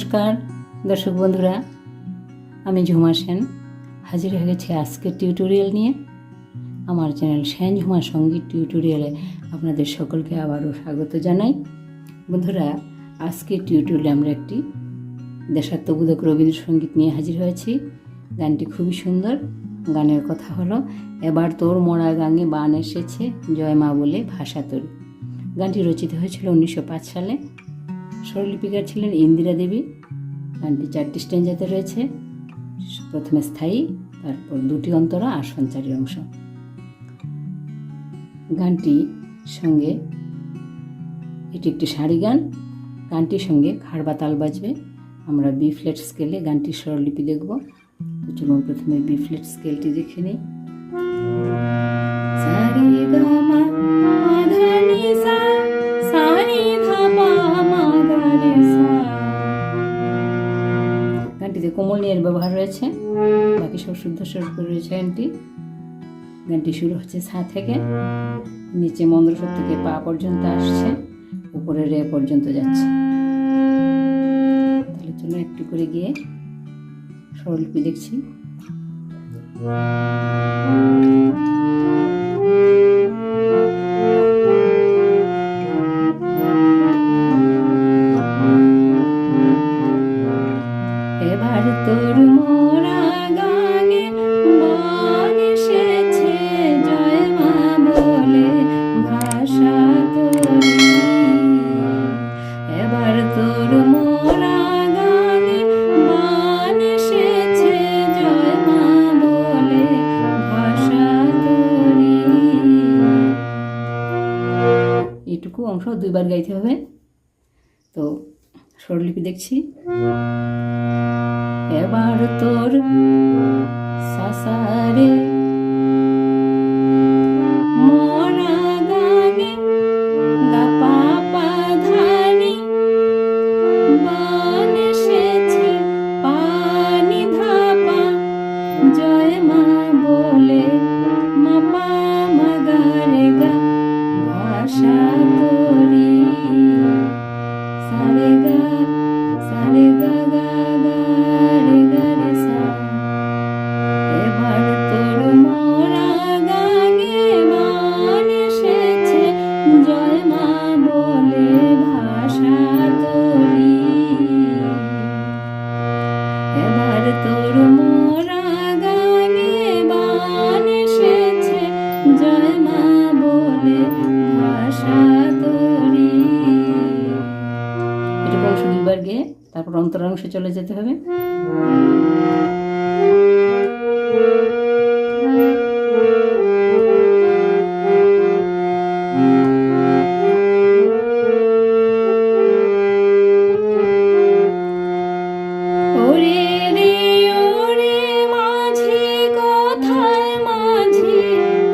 নমস্কার দর্শক বন্ধুরা, আমি ঝুমা সেন হাজির হয়ে গেছি আজকের টিউটোরিয়াল নিয়ে। আমার চ্যানেল সেন ঝুমা সঙ্গীত টিউটোরিয়ালে আপনাদের সকলকে আবারও স্বাগত জানাই। বন্ধুরা, আজকের টিউটোরিয়ালে আমরা একটি দেশাত্মবোধক রবীন্দ্রসঙ্গীত নিয়ে হাজির হয়েছি। গানটি খুবই সুন্দর। গানের কথা হলো, এবার তোর মরা গাঙে বান এসেছে, জয় মা বলে ভাষা তোর। গানটি রচিত হয়েছিল 1905 সালে। স্বরলিপিকার ছিলেন ইন্দিরা দেবী। গানটি 4টি স্ট্যাঞ্জাতে রয়েছে। প্রথমে স্থায়ী, তারপর 2টি অন্তরা আর সঞ্চারী অংশ। গানটির সঙ্গে এটি একটি সারি গান। গানটির সঙ্গে খাড় বা তাল বাজবে। আমরা বি ফ্ল্যাট স্কেলে গানটির স্বরলিপি দেখব। চলুন প্রথমে বি ফ্ল্যাট স্কেলটি দেখে নিই। সারি গা মা পা ধা নি সা, সারি ধা পা মা গা রে সা। গানটিতে কোমল নিয়ের ব্যবহার রয়েছে, বাকি সব শুদ্ধ স্বর করে রয়েছে গানটি। গানটি শুরু হচ্ছে সা থেকে, নিচে মন্দ্রস্বর থেকে পা পর্যন্ত আসছে, উপরে রে পর্যন্ত যাচ্ছে। তাহলে চলুন একটু করে গিয়ে স্বরলিপি দেখছি। এবার তোর মোরা গাঙে বান এসেছে, জয় মা বলে ভাষা তোরি। এবার তোর মোরা গাঙে বান এসেছে, জয় মা বলে ভাষা তোরি। এইটুকু অংশ 2বার গাইতে হবে। তো স্বরলিপি দেখছি। এবার তোর সাসারে মরা গাঙে গা পা পা ধানি, বান এসেছে পানি ধাপা, জয় মা বলে মা পা মা গা রে গা ভাষা তোরি। সারে গা গা গা রে গা রে সা। এবার তোর মোরা গাঙে বান এসেছে, জয় মা বলে ভাষা তোরি। এবার তোর মোরা গাঙে বান এসেছে, জয় মা বলে ভাষা তোরি। এটুকু অংশ 2বার গিয়ে তারপর অন্তরাংশে চলে যেতে হবে। ওরে রে ওরে মাঝি, কোথায় মাঝি,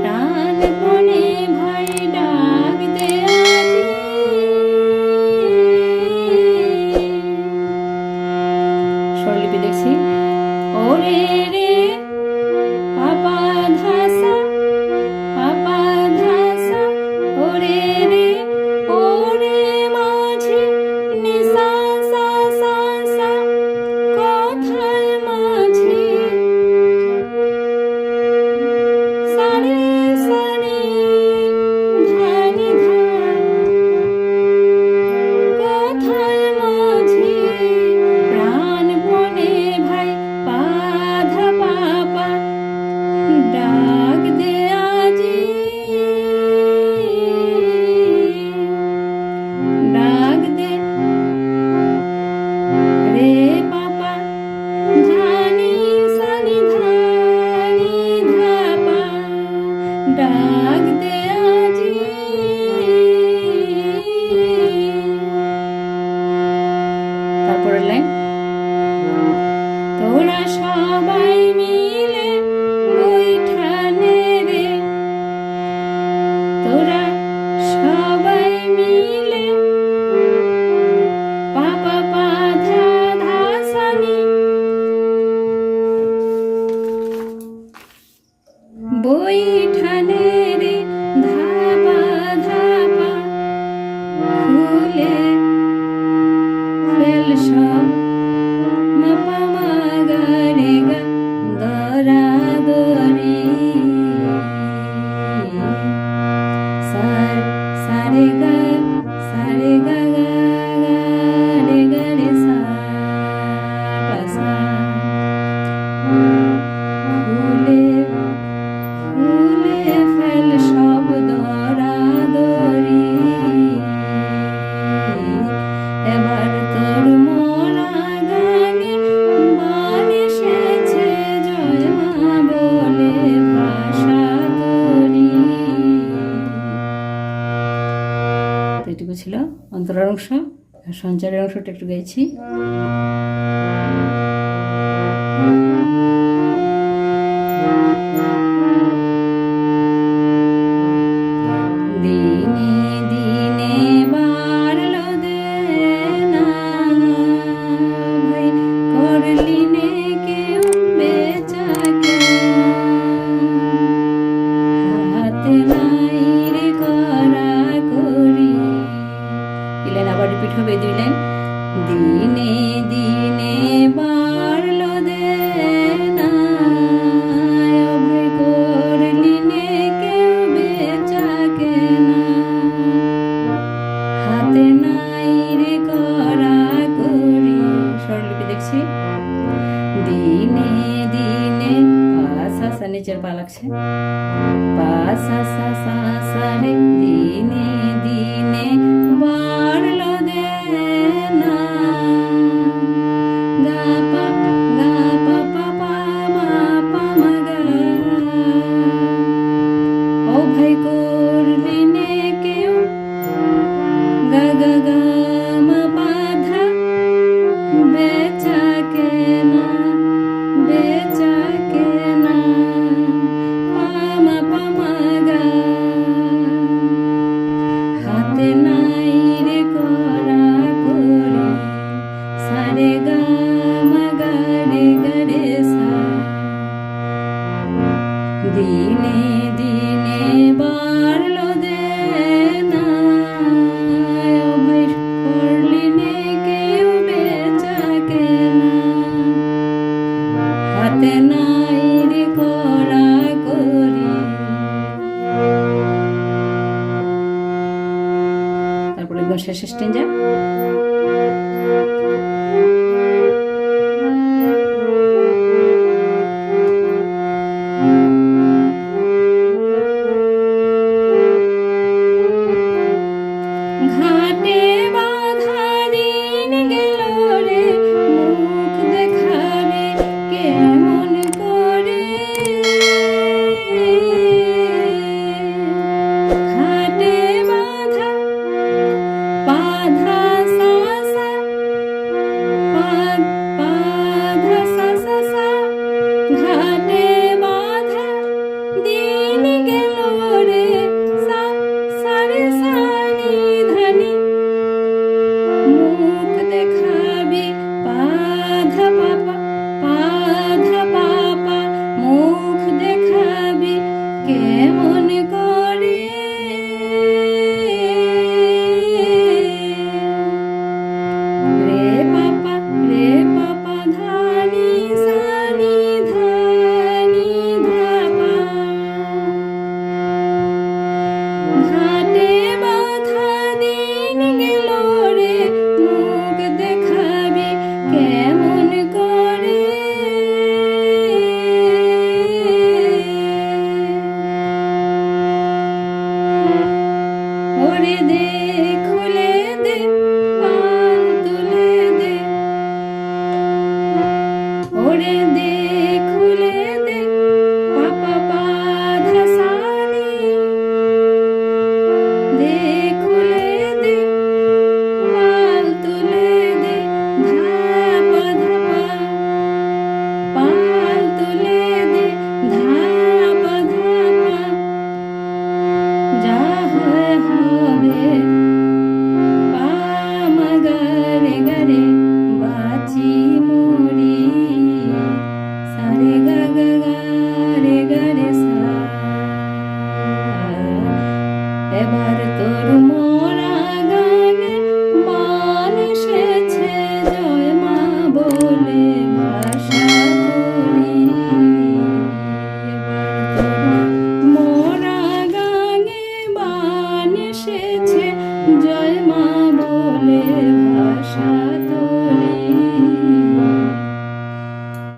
প্রাণপণে ভাই ডাক দে আজি। স্বরলিপি দেখছি। ওরে রে পাপা ধাসা, পাপা ধাসা, ওরে রে ওরে মাঝি, নিসা সা সা সা, কোথায় মাঝি, সারে সারে ধানি ধা, কোথায় মাঝি, প্রাণপণে ভাই পা ধা পাপা, ডাক দে আজি, ডাক দে রে পাপা ধানি সানি ধানি ধাপা, ডাক দে আজি। তারপরের লাইন, তোরা সবাই মিলে বৈঠানে রে, তোরা সবাই মিলে পাপা পা ধা ধা সানি, বৈঠানে রে ধাপা ধাপা, খুলে ফেল সব অন্তরার অংশ, আর সঞ্চারের অংশটা একটু গাইছি। আবার রিপিট হবে 2 লাইন। দিনে দিনে বাড়লো দেনা, অভয় করলি নে কেউ বেচা কেনা, হাতে নাই রে করা করি। স্বরলিপি দেখছি। দিনে দিনে পা সা সা, নিচের পা লাগছে, পা সা সা সা সা রে, দিনে দিনে বাড়লো দেনা, গা পা পা পা মা পা মা গা, অভয় করলি নে কেউ, গা গা গা মা পা ধা, বেচা কেনা বেচা কেনা, পা মা গা, হাতে নাই রে করা করি, সারে গা মা গা রে সা। দিনে দিনে বাড়লো দেনা, অভয় করলি নে কেউ বেচা কেনা, হাতে নাই রে করা করি। তারপরে একদম শেষের স্ট্যাঞ্জা।